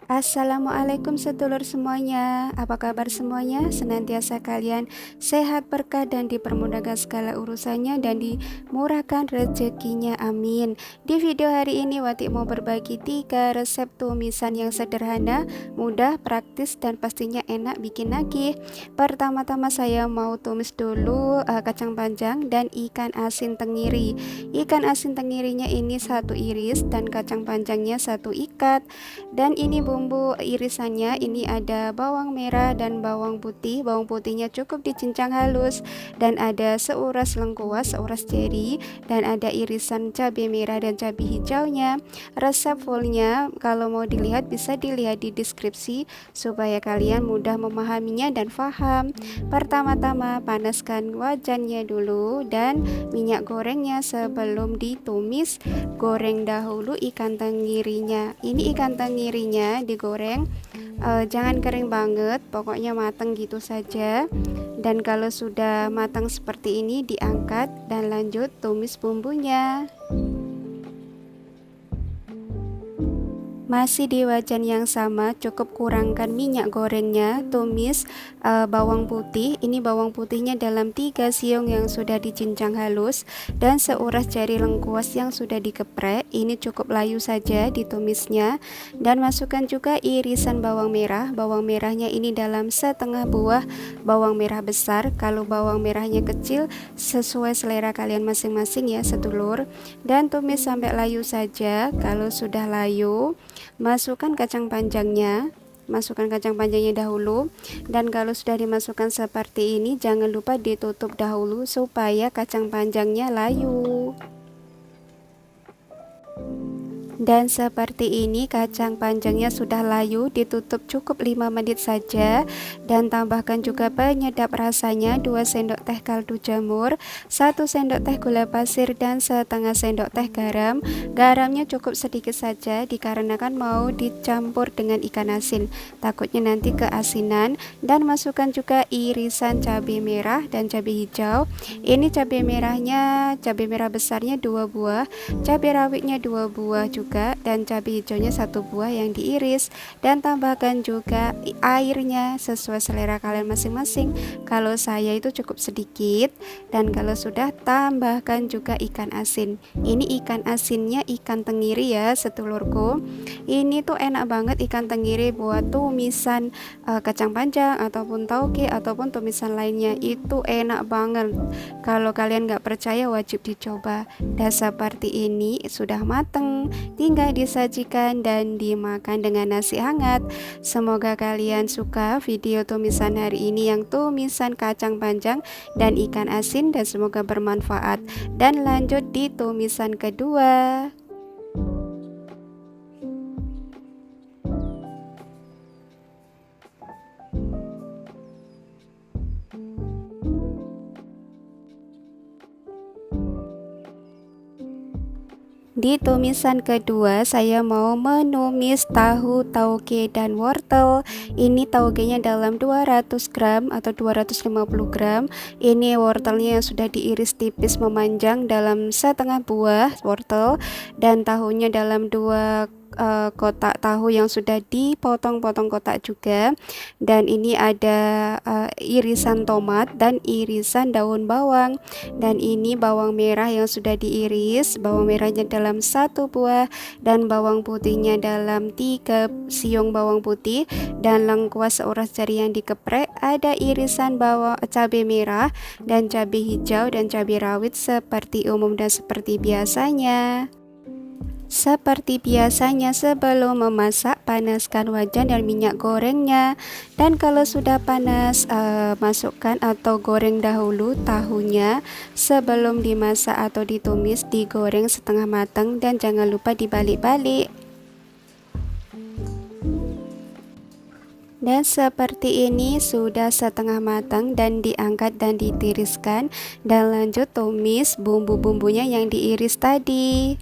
Assalamualaikum sedulur semuanya, apa kabar semuanya? Senantiasa kalian sehat, berkah, dan dipermudahkan segala urusannya dan dimurahkan rezekinya, amin. Di video hari ini Wati mau berbagi 3 resep tumisan yang sederhana, mudah, praktis, dan pastinya enak bikin nagih. Pertama-tama saya mau tumis dulu kacang panjang dan ikan asin tenggiri. Ikan asin tenggirinya ini 1 iris dan kacang panjangnya 1 ikat. Dan ini bumbu irisannya, ini ada bawang merah dan bawang putih. Bawang putihnya cukup dicincang halus, dan ada seuras lengkuas, seuras jeri, dan ada irisan cabai merah dan cabai hijaunya. Resep fullnya kalau mau dilihat bisa dilihat di deskripsi supaya kalian mudah memahaminya dan paham. Pertama-tama panaskan wajannya dulu dan minyak gorengnya sebelum ditumis. Goreng dahulu ikan tenggirinya. Ini ikan tenggirinya digoreng, jangan kering banget, pokoknya matang gitu saja. Dan kalau sudah matang seperti ini diangkat dan lanjut tumis bumbunya. Masih di wajan yang sama, cukup kurangkan minyak gorengnya. Tumis bawang putih. Ini bawang putihnya dalam 3 siung yang sudah dicincang halus, dan seuras jari lengkuas yang sudah dikeprek. Ini cukup layu saja ditumisnya. Dan masukkan juga irisan bawang merah. Bawang merahnya ini dalam setengah buah bawang merah besar. Kalau bawang merahnya kecil sesuai selera kalian masing-masing ya sedulur. Dan tumis sampai layu saja. Kalau sudah layu, masukkan kacang panjangnya. Masukkan kacang panjangnya dahulu, dan kalau sudah dimasukkan seperti ini jangan lupa ditutup dahulu supaya kacang panjangnya layu. Dan seperti ini kacang panjangnya sudah layu, ditutup cukup 5 menit saja. Dan tambahkan juga penyedap rasanya 2 sendok teh kaldu jamur, 1 sendok teh gula pasir, dan setengah sendok teh garam. Garamnya cukup sedikit saja dikarenakan mau dicampur dengan ikan asin, takutnya nanti keasinan. Dan masukkan juga irisan cabai merah dan cabai hijau. Ini cabai merahnya, cabai merah besarnya 2 buah, cabai rawitnya 2 buah juga, dan cabai hijaunya 1 buah yang diiris. Dan tambahkan juga airnya sesuai selera kalian masing-masing. Kalau saya itu cukup sedikit. Dan kalau sudah, tambahkan juga ikan asin. Ini ikan asinnya ikan tenggiri ya sedulurku. Ini tuh enak banget ikan tenggiri buat tumisan kacang panjang ataupun tauge ataupun tumisan lainnya, itu enak banget. Kalau kalian nggak percaya wajib dicoba. Dan seperti ini sudah mateng, tinggal disajikan dan dimakan dengan nasi hangat. Semoga kalian suka video tumisan hari ini yang tumisan kacang panjang dan ikan asin, dan semoga bermanfaat. Dan lanjut di tumisan kedua. Di tumisan kedua saya mau menumis tahu, tauge, dan wortel. Ini taugenya dalam 200 gram atau 250 gram. Ini wortelnya yang sudah diiris tipis memanjang dalam setengah buah wortel, dan tahunya dalam 2 kotak tahu yang sudah dipotong-potong kotak juga. Dan ini ada irisan tomat dan irisan daun bawang. Dan ini bawang merah yang sudah diiris, bawang merahnya dalam 1 buah, dan bawang putihnya dalam 3 siung bawang putih, dan lengkuas seuras jari yang dikeprek. Ada irisan bawang cabai merah dan cabai hijau dan cabai rawit seperti umum dan seperti biasanya. Seperti biasanya sebelum memasak, panaskan wajan dan minyak gorengnya. Dan kalau sudah panas, masukkan atau goreng dahulu tahunya. Sebelum dimasak atau ditumis, digoreng setengah matang dan jangan lupa dibalik-balik. Dan seperti ini sudah setengah matang dan diangkat dan ditiriskan. Dan lanjut tumis bumbu-bumbunya yang diiris tadi.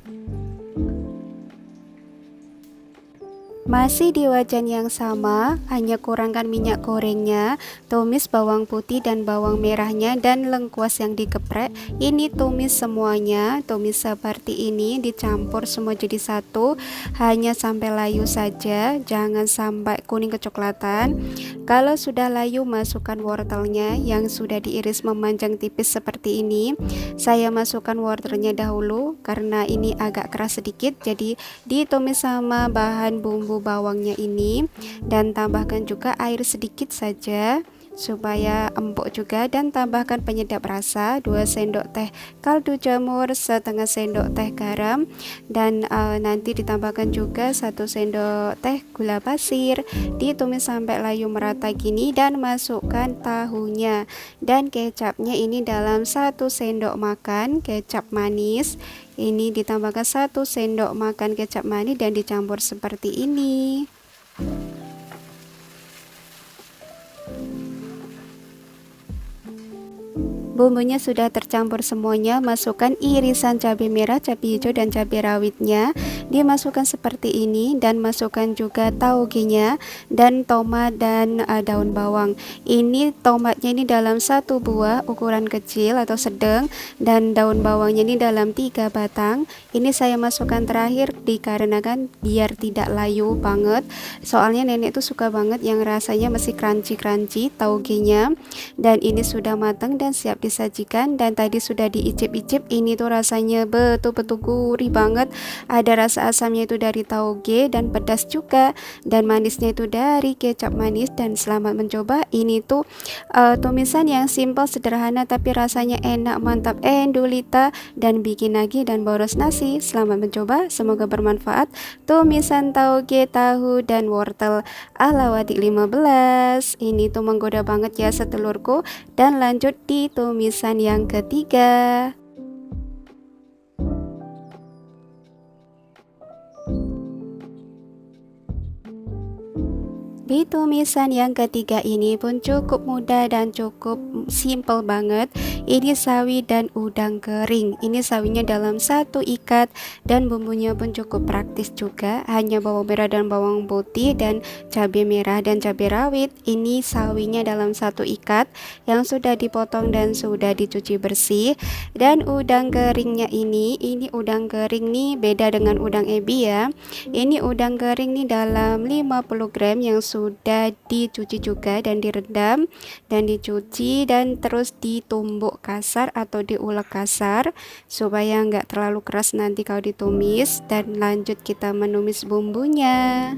Masih di wajan yang sama, hanya kurangkan minyak gorengnya, tumis bawang putih dan bawang merahnya dan lengkuas yang digeprek. Ini tumis semuanya, tumis seperti ini, dicampur semua jadi satu, hanya sampai layu saja, jangan sampai kuning kecoklatan. Kalau sudah layu, masukkan wortelnya yang sudah diiris memanjang tipis seperti ini. Saya masukkan wortelnya dahulu karena ini agak keras sedikit, jadi ditumis sama bahan bumbu bawangnya ini, dan tambahkan juga air sedikit saja supaya empuk juga, dan tambahkan penyedap rasa 2 sendok teh kaldu jamur, setengah sendok teh garam, dan nanti ditambahkan juga 1 sendok teh gula pasir. Ditumis sampai layu merata gini dan masukkan tahunya dan kecapnya ini dalam 1 sendok makan kecap manis. Ini ditambahkan 1 sendok makan kecap manis dan dicampur seperti ini. Bumbunya sudah tercampur semuanya, masukkan irisan cabai merah, cabai hijau dan cabai rawitnya, dimasukkan seperti ini, dan masukkan juga tauge-nya dan tomat dan daun bawang. Ini tomatnya ini dalam 1 buah ukuran kecil atau sedang, dan daun bawangnya ini dalam 3 batang. Ini saya masukkan terakhir dikarenakan biar tidak layu banget, soalnya nenek tuh suka banget yang rasanya masih crunchy tauge-nya. Dan ini sudah matang dan siap disajikan, dan tadi sudah diicip-icip, ini tuh rasanya betul-betul gurih banget. Ada rasa asamnya itu dari tauge dan pedas juga, dan manisnya itu dari kecap manis. Dan selamat mencoba. Ini tuh tumisan yang simple sederhana tapi rasanya enak, mantap, endulita dan bikin nagih dan boros nasi. Selamat mencoba, semoga bermanfaat. Tumisan tauge, tahu dan wortel ala Wadik 15. Ini tuh menggoda banget ya setelurku. Dan lanjut di tumisan yang ketiga. Di tumisan yang ketiga ini pun cukup mudah dan cukup simple banget. Ini sawi dan udang kering. Ini sawinya dalam 1 ikat dan bumbunya pun cukup praktis juga. Hanya bawang merah dan bawang putih dan cabai merah dan cabai rawit. Ini sawinya dalam 1 ikat yang sudah dipotong dan sudah dicuci bersih. Dan udang keringnya ini udang kering nih beda dengan udang ebi ya. Ini udang kering nih dalam 50 gram yang sudah dicuci juga dan direndam dan dicuci, dan terus ditumbuk kasar atau diulek kasar supaya nggak terlalu keras nanti kalau ditumis. Dan lanjut kita menumis bumbunya.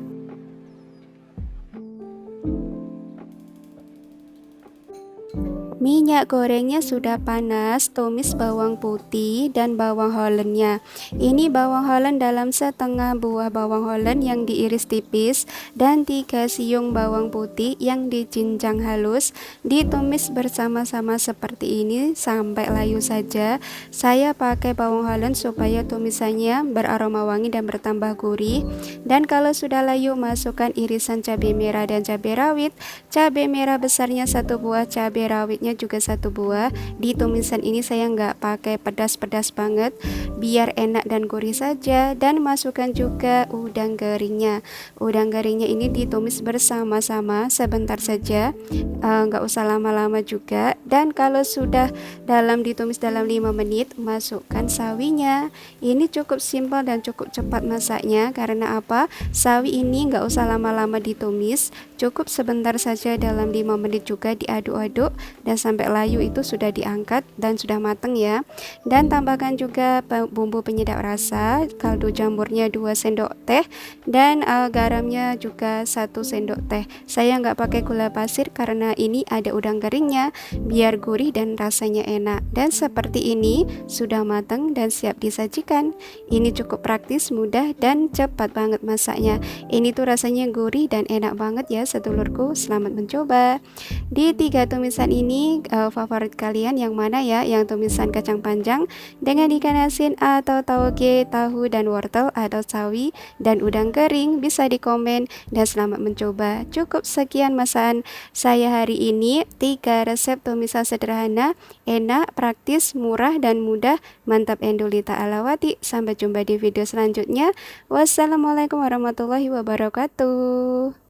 Minyak gorengnya sudah panas, tumis bawang putih dan bawang hollandnya. Ini bawang holland dalam setengah buah bawang holland yang diiris tipis, dan 3 siung bawang putih yang dicincang halus. Ditumis bersama-sama seperti ini sampai layu saja. Saya pakai bawang holland supaya tumisannya beraroma wangi dan bertambah gurih. Dan kalau sudah layu, masukkan irisan cabai merah dan cabai rawit. Cabai merah besarnya 1 buah, cabai rawitnya juga 1 buah. Di tumisan ini saya nggak pakai pedas-pedas banget, biar enak dan gurih saja. Dan masukkan juga udang keringnya. Udang keringnya ini ditumis bersama-sama sebentar saja, nggak usah lama-lama juga. Dan kalau sudah ditumis dalam 5 menit, masukkan sawinya. Ini cukup simpel dan cukup cepat masaknya. Karena apa? Sawi ini nggak usah lama-lama ditumis, cukup sebentar saja, dalam 5 menit juga diaduk-aduk dan sampai layu itu sudah diangkat dan sudah matang ya. Dan tambahkan juga bumbu penyedap rasa, kaldu jamurnya 2 sendok teh dan garamnya juga 1 sendok teh. Saya nggak pakai gula pasir karena ini ada udang keringnya, biar gurih dan rasanya enak. Dan seperti ini sudah matang dan siap disajikan. Ini cukup praktis, mudah dan cepat banget masaknya. Ini tuh rasanya gurih dan enak banget ya sedulurku, selamat mencoba. Di 3 tumisan ini favorit kalian yang mana ya? Yang tumisan kacang panjang dengan ikan asin atau tauge, tahu dan wortel atau sawi dan udang kering? Bisa di komen dan selamat mencoba. Cukup sekian masakan saya hari ini. 3 resep tumisan sederhana, enak, praktis, murah dan mudah. Mantap Endulita Alawati. Sampai jumpa di video selanjutnya. Wassalamualaikum warahmatullahi wabarakatuh.